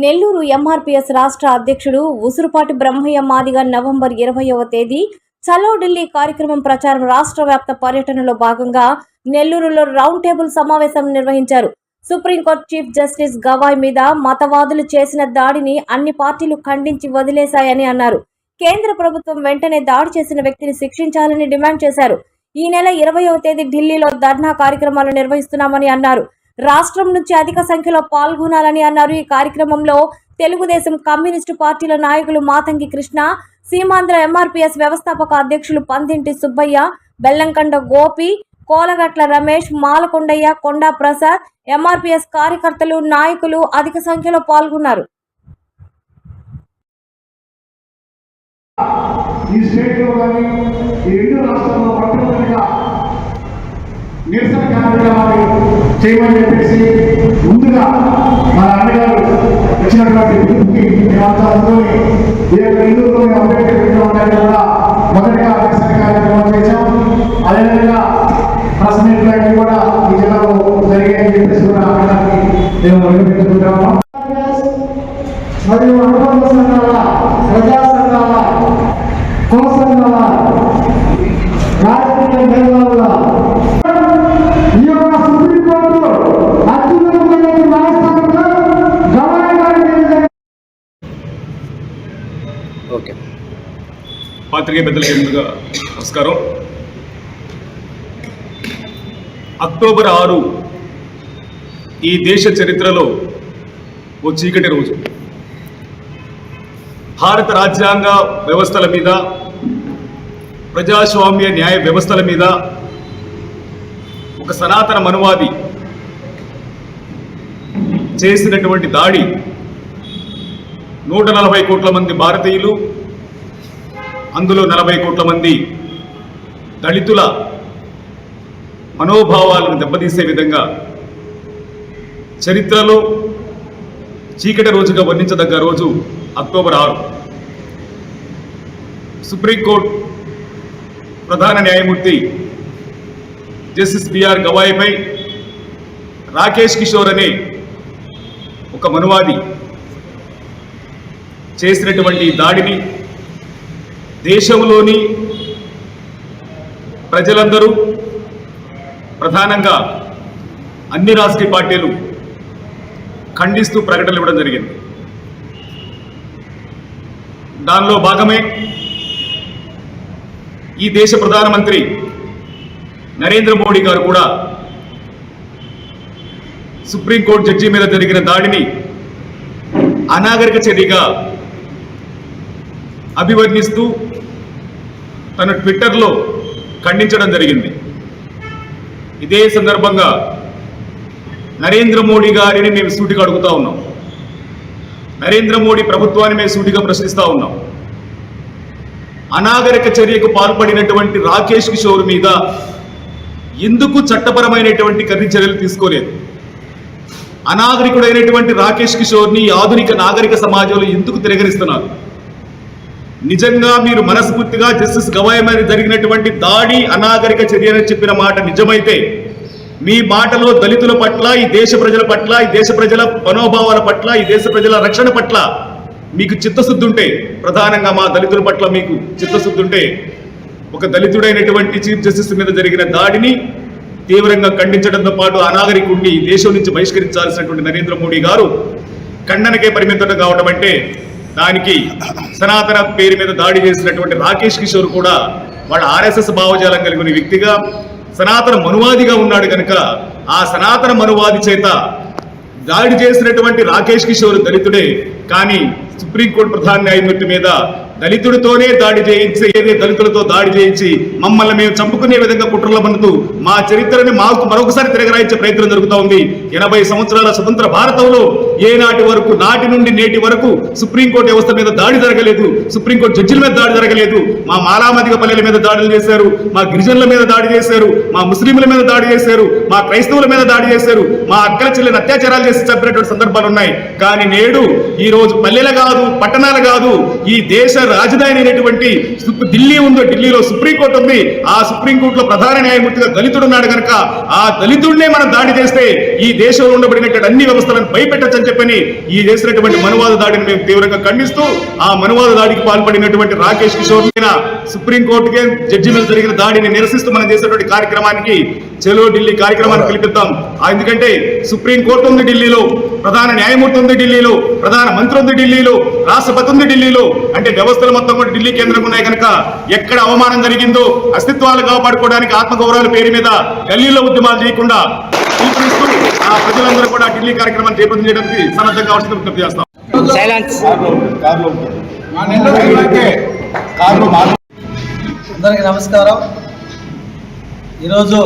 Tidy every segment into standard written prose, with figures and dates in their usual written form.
Nellore MRPS రాష్ట్ర అధ్యక్షుడు Usurupati Brahmaiah Madiga November 20వ తేదీ చలో ఢిల్లీ కార్యక్రమం ప్రచారం రాష్ట్ర వ్యాప్త పర్యటనలో భాగంగా నెల్లూరులో రౌండ్ టేబుల్ సమావేశం నిర్వహించారు. సుప్రీంకోర్టు చీఫ్ జస్టిస్ గవాయ్ మీద మతవాదులు చేసిన దాడిని అన్ని పార్టీలు ఖండించి వదిలేశాయని అన్నారు. కేంద్ర ప్రభుత్వం వెంటనే దాడి చేసిన వ్యక్తిని శిక్షించాలని డిమాండ్ చేశారు. ఈ నెల 20వ తేదీ ఢిల్లీలో ధర్నా కార్యక్రమాలు నిర్వహిస్తున్నామని అన్నారు. రాష్ట్రం నుంచి అధిక సంఖ్యలో పాల్గొనాలని అన్నారు. ఈ కార్యక్రమంలో తెలుగుదేశం, కమ్యూనిస్టు పార్టీల నాయకులు మాతంగి కృష్ణ, సీమాంధ్ర ఎంఆర్పీఎస్ వ్యవస్థాపక అధ్యక్షులు పందింటి సుబ్బయ్య, బెల్లంకొండ గోపి, కోలగట్ల రమేష్, మాలకొండయ్య, కొండా ప్రసాద్, ఎంఆర్పీఎస్ కార్యకర్తలు, నాయకులు అధిక సంఖ్యలో పాల్గొన్నారు. ఈ స్టేట్లో కానీ ఈ రెండు రాష్ట్రాల్లో పట్టుదలగా నిరసన కార్యక్రమాలు చేయమని చెప్పేసి ముందుగా మన అన్నగారు వచ్చినటువంటి పిలుపుకి మేమంతా అందుకొని ఈ యొక్క నెల్లూరులో అంబేద్కర్ విగ్రహం కూడా మొదటిగా నిరసన కార్యక్రమం చేశాం. అదేవిధంగా ప్రెస్ మీట్లు కూడా ఈ జిల్లాలో జరిగాయని చెప్పేసి కూడా అన్నగారికి మేము నిర్వహించుకుంటాము. మరియు అనుబంధ సంఘాల, ప్రజా సంఘాల, కుల సంఘాల, రాజకీయ మేధావుల ఈ యొక్క సుప్రీంకోర్టు అత్యున్నతమైన న్యాయస్థానంలో గవాయ్ గారి పాత్రికేయ పెద్దలకి ముందుగా నమస్కారం. అక్టోబర్ 6 ఈ దేశ చరిత్రలో ఓ చీకటి రోజు. భారత రాజ్యాంగ వ్యవస్థల మీద, ప్రజాస్వామ్య న్యాయ వ్యవస్థల మీద ఒక సనాతన మనువాది చేసినటువంటి దాడి 140 కోట్ల మంది భారతీయులు, అందులో 40 కోట్ల మంది దళితుల మనోభావాలను దెబ్బతీసే విధంగా చరిత్రలో చీకటి రోజుగా వర్ణించదగ్గ రోజు అక్టోబర్ 6. సుప్రీంకోర్టు ప్రధాన న్యాయమూర్తి జస్టిస్ బిఆర్ గవాయ్పై రాకేష్ కిషోర్ అనే ఒక మనువాది చేసినటువంటి దాడిని దేశంలోని ప్రజలందరూ, ప్రధానంగా అన్ని రాజకీయ పార్టీలు ఖండిస్తూ ప్రకటనలు ఇవ్వడం జరిగింది. దానిలో భాగమే ఈ దేశ ప్రధానమంత్రి నరేంద్ర మోడీ గారు కూడా సుప్రీంకోర్టు జడ్జి మీద జరిగిన దాడిని అనాగరిక చర్యగా అభివర్ణిస్తూ తన ట్విట్టర్లో ఖండించడం జరిగింది. ఇదే సందర్భంగా నరేంద్ర మోడీ గారిని మేము సూటిగా అడుగుతా ఉన్నాం. నరేంద్ర మోడీ ప్రభుత్వాన్ని మేము సూటిగా ప్రశ్నిస్తూ ఉన్నాం. అనాగరిక చర్యకు పాల్పడినటువంటి రాకేష్ కిషోర్ మీద ఎందుకు చట్టపరమైనటువంటి కఠిన చర్యలు తీసుకోలేదు? అనాగరికుడైనటువంటి రాకేష్ కిషోర్ని ఆధునిక నాగరిక సమాజంలో ఎందుకు తిరగరిస్తున్నారు? నిజంగా మీరు మనస్ఫూర్తిగా జస్టిస్ గవాయ్ మీద జరిగినటువంటి దాడి అనాగరిక చర్య అని చెప్పిన మాట నిజమైతే, మీ మాటలో దళితుల పట్ల, ఈ దేశ ప్రజల పట్ల, ఈ దేశ ప్రజల మనోభావాల పట్ల, ఈ దేశ ప్రజల రక్షణ పట్ల మీకు చిత్తశుద్ధి ఉంటే, ప్రధానంగా మా దళితుల పట్ల మీకు చిత్తశుద్ధి ఉంటే, ఒక దళితుడైనటువంటి చీఫ్ జస్టిస్ మీద జరిగిన దాడిని తీవ్రంగా ఖండించడంతో పాటు అనాగరికుడిని దేశం నుంచి బహిష్కరించాల్సినటువంటి నరేంద్ర మోడీ గారు ఖండనకే పరిమితం కావడం అంటే, దానికి సనాతన పేరు మీద దాడి చేసినటువంటి రాకేష్ కిషోర్ కూడా వాడు ఆర్ఎస్ఎస్ భావజాలం కలిగిన వ్యక్తిగా, సనాతన మనువాదిగా ఉన్నాడు కనుక ఆ సనాతన మనువాది చేత దాడి చేసినటువంటి రాకేష్ కిషోర్ దళితుడే. కానీ సుప్రీంకోర్టు ప్రధాన న్యాయమూర్తి మీద దళితుడితోనే దాడి చేయించి, దళితులతో దాడి చేయించి మమ్మల్ని మేము చంపుకునే విధంగా కుట్రలు పన్నుతూ మా చరిత్రని మాకు మరొకసారి తిరగరాయించే ప్రయత్నం జరుగుతూ ఉంది. 80 సంవత్సరాల స్వతంత్ర భారతంలో ఏనాటి వరకు, నాటి నుండి నేటి వరకు సుప్రీంకోర్టు వ్యవస్థ మీద దాడి జరగలేదు, సుప్రీంకోర్టు జడ్జిల మీద దాడి జరగలేదు. మా మాలామతిక పల్లెల మీద దాడులు చేశారు, మా గిరిజనుల మీద దాడి చేశారు, మా ముస్లింల మీద దాడి చేశారు, మా క్రైస్తవుల మీద దాడి చేశారు, మా అక్కల చెల్లెని అత్యాచారాలు చేసి చంపినటువంటి సందర్భాలు ఉన్నాయి. కానీ నేడు ఈ రోజు పల్లెలు కాదు, పట్టణాలు కాదు, ఈ దేశ రాజధాని అయినటువంటి ఢిల్లీ ఉంది. ఢిల్లీలో సుప్రీంకోర్టు ఉంది. ఆ సుప్రీంకోర్టులో ప్రధాన న్యాయమూర్తిగా దళితుడు ఉన్నాడు కనుక ఆ దళితుడినే మనం దాడి చేస్తే ఈ దేశంలో ఉండబడినటువంటి అన్ని వ్యవస్థలను భయపెట్టచ్చని చెప్పని ఈ చేసినటువంటి మనువాద దాడిని మేము తీవ్రంగా ఖండిస్తూ ఆ మనువాద దాడికి పాల్పడినటువంటి రాకేష్ కిషోర్ సుప్రీంకోర్టుకే జడ్జి మీద జరిగిన దాడిని నిరసిస్తూ మనం చేసినటువంటి కార్యక్రమానికి చలో ఢిల్లీ కార్యక్రమాన్ని పిలిపిద్దాం. ఎందుకంటే సుప్రీంకోర్టు ఉంది ఢిల్లీలో, ప్రధాన న్యాయమూర్తి ఉంది ఢిల్లీలో, ప్రధాన మంత్రి ఉంది ఢిల్లీలో, రాష్ట్రపతి ఉంది ఢిల్లీలో, అంటే వ్యవస్థలు మొత్తం కూడా ఢిల్లీ కేంద్రంగా ఉన్నాయి కనుక ఎక్కడ అవమానం జరిగిందో అస్తిత్వాలు కాపాడుకోవడానికి ఆత్మగౌరవాల పేరు మీద గల్లీలో ఉద్యమాలు చేయకుండా పిలుపునిస్తూ ఆ ప్రజలందరూ కూడా ఢిల్లీ కార్యక్రమాన్ని చేపట్టం చేయడానికి సన్నద్ధంగా కావాల్సిన విజ్ఞప్తి చేస్తాం. అందరికీ నమస్కారం. ఈరోజు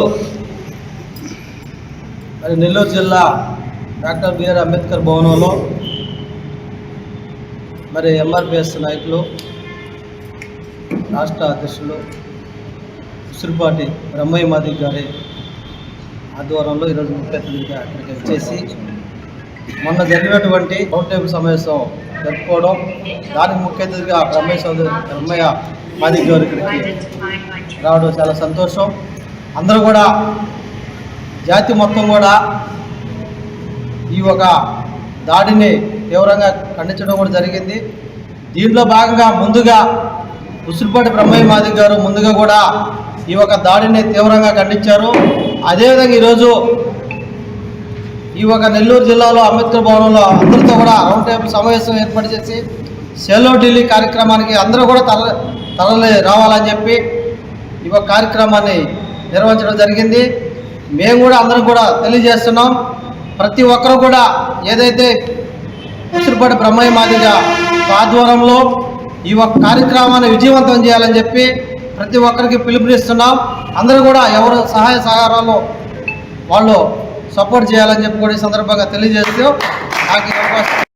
మరి నెల్లూరు జిల్లా డాక్టర్ బిఆర్ అంబేద్కర్ భవనంలో మరి ఎంఆర్పిఎస్ నాయకులు, రాష్ట్ర అధ్యక్షులు ఉసిరిపాటి బ్రహ్మయ్య మాదిగ గారి ఆధ్వర్యంలో ఈరోజు ముఖ్య అతిథిగా ఇక్కడికి వచ్చేసి మొన్న జరిగినటువంటి రౌండ్ టేబుల్ సమావేశం జరుపుకోవడం, దానికి ముఖ్య అతిథిగా బ్రహ్మయ్య మాదిగ గారు ఇక్కడికి రావడం చాలా సంతోషం. అందరూ కూడా జాతి మొత్తం కూడా ఈ ఒక దాడిని తీవ్రంగా ఖండించడం కూడా జరిగింది. దీంట్లో భాగంగా ముందుగా ఉసిరిపాటి బ్రహ్మయ్య మాదిగ గారు ముందుగా కూడా ఈ ఒక దాడిని తీవ్రంగా ఖండించారు. అదేవిధంగా ఈరోజు ఈ ఒక నెల్లూరు జిల్లాలో అంబేద్కర్ భవనంలో అందరితో కూడా రౌండ్ టేబుల్ సమావేశం ఏర్పాటు చేసి చలో ఢిల్లీ కార్యక్రమానికి అందరూ కూడా తరలి రావాలని చెప్పి ఈ ఒక కార్యక్రమాన్ని నిర్వహించడం జరిగింది. మేము కూడా అందరం కూడా తెలియజేస్తున్నాం, ప్రతి ఒక్కరూ కూడా ఏదైతే ఉసిరిపాటి బ్రహ్మయ్య మాదిగ ఆధ్వర్యంలో ఈ ఒక కార్యక్రమాన్ని విజయవంతం చేయాలని చెప్పి ప్రతి ఒక్కరికి పిలుపునిస్తున్నాం. అందరూ కూడా ఎవరు సహాయ సహకారాలు వాళ్ళు సపోర్ట్ చేయాలని చెప్పి కూడా ఈ సందర్భంగా తెలియజేస్తూ నాకు ఈ అవకాశం